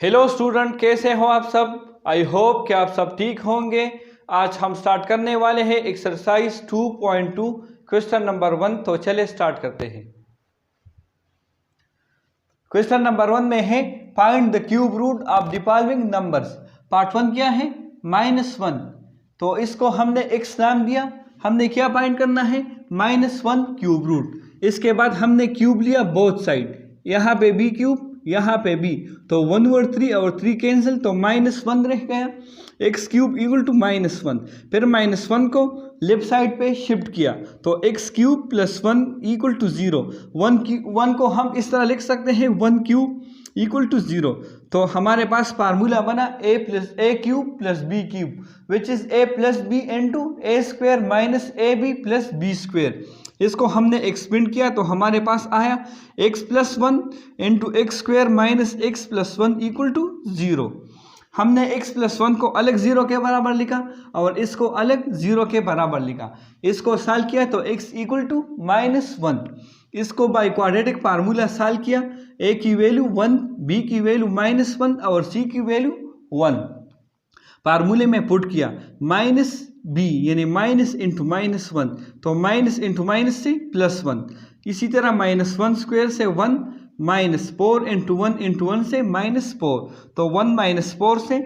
Hello student, कैसे हो आप सब। आई होप कि आप सब ठीक होंगे। आज हम स्टार्ट करने वाले हैं एक्सरसाइज 2.2 क्वेश्चन नंबर 1। तो चले स्टार्ट करते हैं। क्वेश्चन नंबर 1 में है find the cube root of the following numbers. Part 1 क्या है? -1। तो इसको हमने x नाम दिया। हमने क्या फाइंड करना है? -1 क्यूब रूट। इसके बाद हमने क्यूब लिया बोथ साइड, यहाँ पे b क्यूब, यहाँ पे b, तो 1 और 3 और 3 कैंसिल, तो -1 रह गया। x cube equal to -1। फिर -1 को लेफ्ट साइड पे शिफ्ट किया तो x cube plus 1 equal to 0। 1 को हम इस तरह लिख सकते हैं 1 क्यूब इक्वल टू 0। तो हमारे पास फार्मूला बना a cube plus b cube which is a plus b into a square minus a b plus b square. इसको हमने एक्सपेंड किया तो हमारे पास आया x plus 1 into x square minus x plus 1 equal to 0। हमने x plus 1 को अलग 0 के बराबर लिखा और इसको अलग 0 के बराबर लिखा। इसको सॉल्व किया तो x इक्वल टू -1। इसको बाय क्वाड्रेटिक फार्मूला सॉल्व किया। a की वैल्यू 1, b की वैल्यू -1 और c की वैल्यू 1 फार्मूले में पुट किया। -b यानी माइनस इंटू -1, तो माइनस इंटू माइनस से +1। इसी तरह -1 स्क्वायर से 1, -4 इंटू 1 इंटू 1 से -4, तो 1 -4 से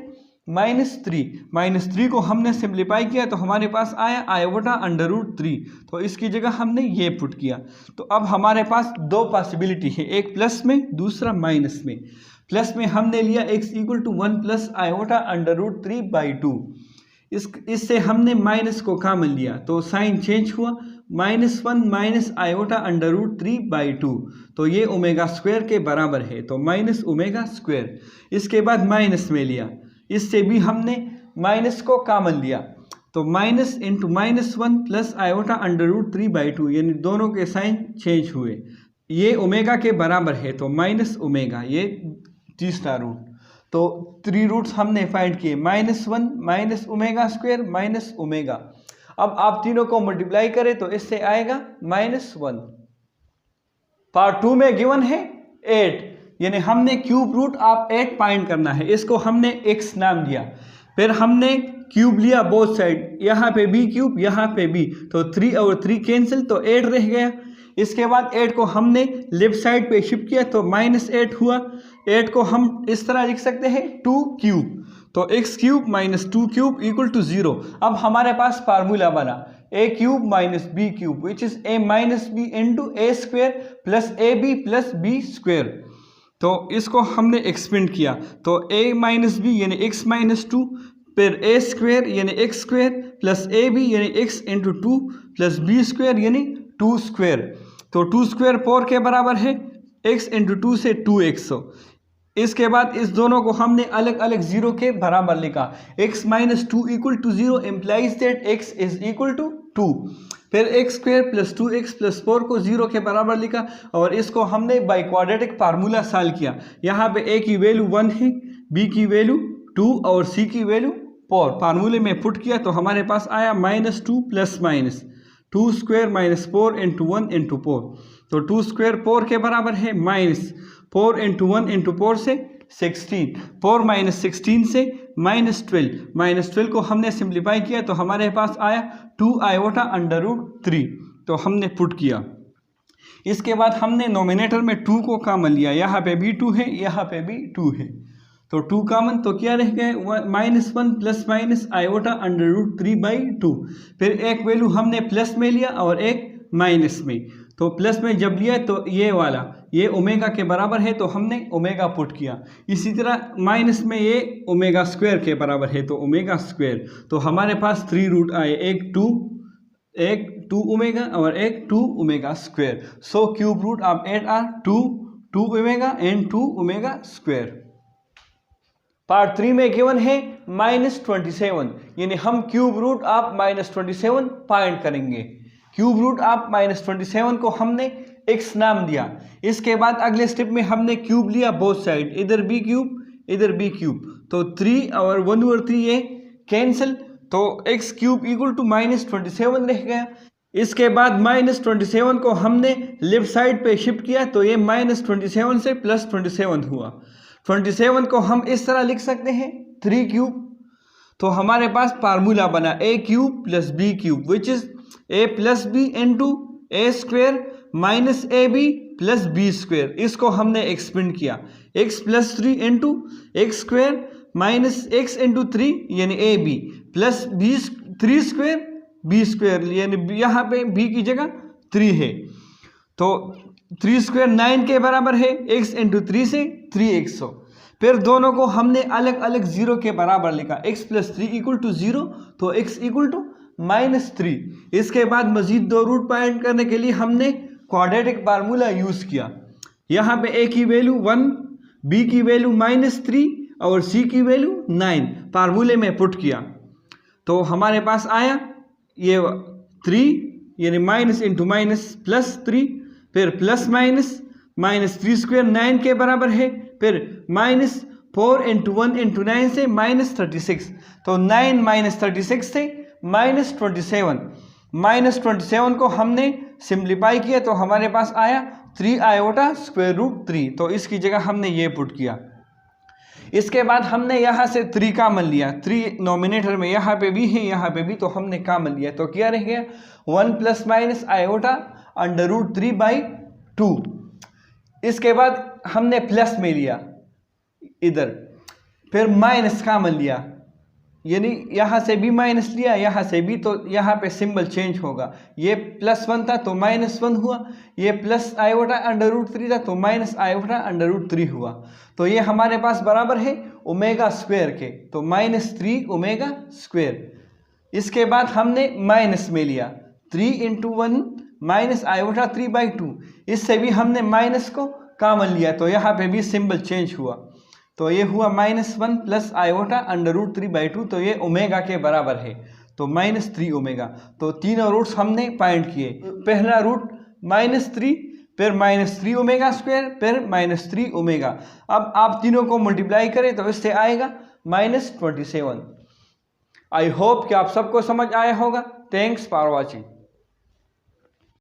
-3। -3 को हमने सिंप्लीफाई किया तो हमारे पास आया i/√3। तो इसकी जगह हमने ये पुट किया। तो अब हमारे पास दो पॉसिबिलिटी है, एक प्लस में, दूसरा माइनस में। प्लस में हमने लिया x equal to 1 plus i/√3/2। इससे हमने माइनस को कॉमन लिया तो साइन चेंज हुआ, -1 माइनस i/√3/2, तो ये ओमेगा स्क्वायर के बराबर है, तो माइनस ओमेगा स्क्वायर। इसके बाद माइनस में लिया, इससे भी हमने माइनस को कॉमन लिया, तो माइनस इंटू -1 प्लस i/√3/2, यानी दोनों के साइन चेंज हुए। ये ओमेगा के बराबर है तो माइनस ओमेगा, ये तीसरा रूट। तो 3 रूट्स हमने फाइंड किए, -1 minus omega square minus omega. अब आप तीनों को मल्टीप्लाई करें तो इससे आएगा -1। पार्ट 2 में गिवन है 8, यानी हमने क्यूब रूट ऑफ 8 फाइंड करना है। इसको हमने x नाम दिया। फिर हमने क्यूब लिया बोथ साइड, यहाँ पे b क्यूब, यहाँ पे b, तो 3 और 3 कैंसिल, तो 8 रह गया। इसके बाद 8 को हमने लेफ्ट साइड पे शिफ्ट किया तो -8 हुआ। 8 को हम इस तरह लिख सकते हैं 2 क्यूब, तो x cube minus 2 cube equal to 0। अब हमारे पास फार्मूला बना a cube minus b cube which is a minus b into a square plus a b plus b square. तो इसको हमने एक्सपेंड किया तो a माइनस बी यानी x माइनस 2, फिर ए स्क्वायर यानी x square plus a b यानी x into 2 plus b square यानी 2 स्क्वायर। तो 2 स्क्वायर 4 के बराबर है, x इंटू 2 से 2x। इसके बाद इस दोनों को हमने अलग अलग 0 के बराबर लिखा। x minus 2 equal to 0 implies that x is equal to 2। फिर x square plus 2x plus 4 को 0 के बराबर लिखा और इसको हमने बाय क्वाड्रेटिक फार्मूला सॉल्व किया। यहाँ पे a की वैल्यू 1 है, b की वैल्यू 2 और c की वैल्यू 4 फार्मूले में पुट किया तो हमारे पास आया -2 plus minus 2 square minus 4 into 1 into 4, तो 2 स्क्वायर 4 के बराबर है, -4 इंटू 1 इंटू 4 से 16, 4 माइनस 16 से -12 को हमने सिंप्लीफाई किया तो हमारे पास आया 2i/√3, तो हमने पुट किया। इसके बाद हमने नोमिनेटर में 2 को कॉमन लिया, यहाँ पे भी 2 है, यहाँ पे भी 2 है, तो 2 कॉमन, तो क्या रह गए -1 प्लस माइनस i/√3/2। फिर एक वैल्यू हमने प्लस में लिया और एक माइनस में, तो प्लस में जब लिया तो ये वाला, ये ओमेगा के बराबर है तो हमने ओमेगा पुट किया। इसी तरह माइनस में ये ओमेगा स्क्वायर के बराबर है तो ओमेगा स्क्वायर। तो हमारे पास 3 रूट आए, एक 2 ओमेगा और एक 2 omega square. So cube root of 8 are 2 omega and 2 omega square. Part 3 में गिवन है -27, यानी हम क्यूब रूट ऑफ -27 फाइंड करेंगे। क्यूब रूट ऑफ -27 को हमने x नाम दिया। इसके बाद अगले स्टेप में हमने क्यूब लिया बोथ साइड, इधर b क्यूब इधर b क्यूब, तो 3 और 1 और 3 ये कैंसिल, तो x क्यूब इक्वल टू -27 रह गया। इसके बाद -27 को हमने लेफ्ट साइड पे शिफ्ट किया तो ये -27 से +27 हुआ। 27 को हम इस तरह लिख सकते हैं 3 क्यूब। तो हमारे पास फार्मूला बना a cube plus b cube which is a plus b into a square minus a b plus b square. इसको हमने एक्सपेंड किया x plus 3 into x square minus x into 3 यानी a b plus b 3 square b square यानी यहाँ पे b की जगह 3 है तो 3 स्क्वेयर 9 के बराबर है, x इंटू 3 से 3x हो। फिर दोनों को हमने अलग अलग 0 के बराबर लिखा, x प्लस 3 इक्वल टू 0 तो x इक्वल टू -3। इसके बाद मजीद 2 रूट फाइंड करने के लिए हमने क्वाड्रेटिक फार्मूला यूज़ किया। यहाँ पे a की वैल्यू 1, b की वैल्यू -3 और c की वैल्यू 9 फार्मूले में पुट किया तो हमारे पास आया ये 3 यानी माइनस इंटू माइनस प्लस 3, फिर प्लस माइनस 3 स्क्वेयर 9 के बराबर है, फिर -4 इंटू 1 इंटू 9 से -36 तो 9 - 36 से -27 को हमने सिंप्लीफाई किया तो हमारे पास आया 3 आयोटा स्क्वायर रूट 3 तो इसकी जगह हमने ये पुट किया। इसके बाद हमने यहाँ से 3 कॉमन लिया, 3 नॉमिनेटर में यहाँ पे भी है यहाँ पे भी तो हमने कॉमन लिया तो क्या रह गया 1 plus minus iota under root 3/2। इसके बाद हमने प्लस में लिया इधर, फिर माइनस कॉमन लिया यानी यहाँ से भी माइनस लिया यहाँ से भी तो यहाँ पे सिंबल चेंज होगा। ये +1 था तो -1 हुआ, ये प्लस आयोटा अंडर रूट 3 था तो माइनस आयोटा अंडर रूट 3 हुआ। तो ये हमारे पास बराबर है ओमेगा स्क्वायर के तो -3 ओमेगा स्क्वायर। इसके बाद हमने माइनस में लिया 3 इंटू 1 माइनस आयोटा 3/2, इससे भी हमने माइनस को कॉमन लिया तो यहाँ पे भी सिंबल चेंज हुआ तो ये हुआ -1 प्लस आयोटा अंडर रूट 3/2 तो ये ओमेगा के बराबर है तो -3 ओमेगा। तो तीनों रूट्स हमने फाइंड किए, पहला रूट -3 फिर -3 ओमेगा स्क्वायर फिर -3 ओमेगा। अब आप तीनों को मल्टीप्लाई करें तो इससे आएगा -27। आई होप कि आप सबको समझ आया होगा। Thanks for watching.